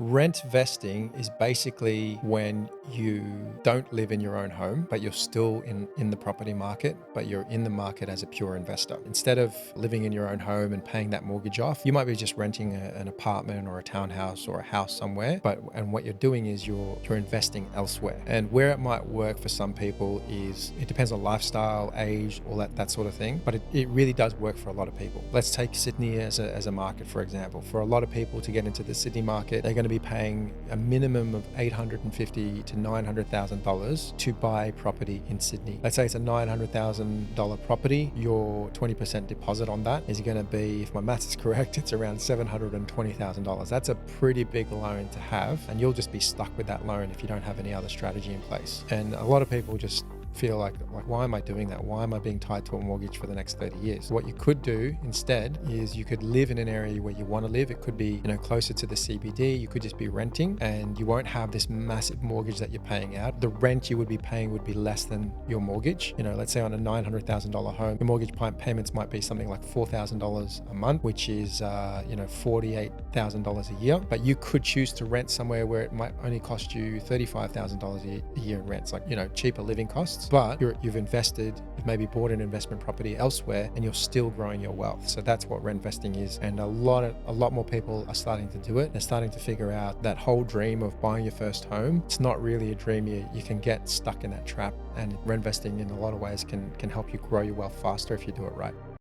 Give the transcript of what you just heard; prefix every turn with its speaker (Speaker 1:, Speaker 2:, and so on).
Speaker 1: Rent vesting is basically when you don't live in your own home, but you're still in the property market, but you're in the market as a pure investor. Instead of living in your own home and paying that mortgage off, you might be just renting an apartment or a townhouse or a house somewhere. And what you're doing is you're investing elsewhere. And where it might work for some people is it depends on lifestyle, age, all that sort of thing. But it really does work for a lot of people. Let's take Sydney as a market, for example. For a lot of people to get into the Sydney market, they're going to be paying a minimum of $850 to $900,000 to buy property in Sydney. Let's say it's a $900,000 property. Your 20% deposit on that is going to be, if my maths is correct, it's around $720,000. That's a pretty big loan to have, and you'll just be stuck with that loan if you don't have any other strategy in place. And a lot of people just feel like why am I doing that? Why am I being tied to a mortgage for the next 30 years? What you could do instead is you could live in an area where you want to live. It could be, closer to the CBD. You could just be renting and you won't have this massive mortgage that you're paying out. The rent you would be paying would be less than your mortgage. Let's say on a $900,000 home, your mortgage payments might be something like $4,000 a month, which is, $48,000 a year. But you could choose to rent somewhere where it might only cost you $35,000 a year in rents, cheaper living costs. But you've invested, you've maybe bought an investment property elsewhere and you're still growing your wealth. So that's what rent vesting is. And a lot more people are starting to do it. They're starting to figure out that whole dream of buying your first home. It's not really a dream. You can get stuck in that trap, and rent vesting in a lot of ways can help you grow your wealth faster if you do it right.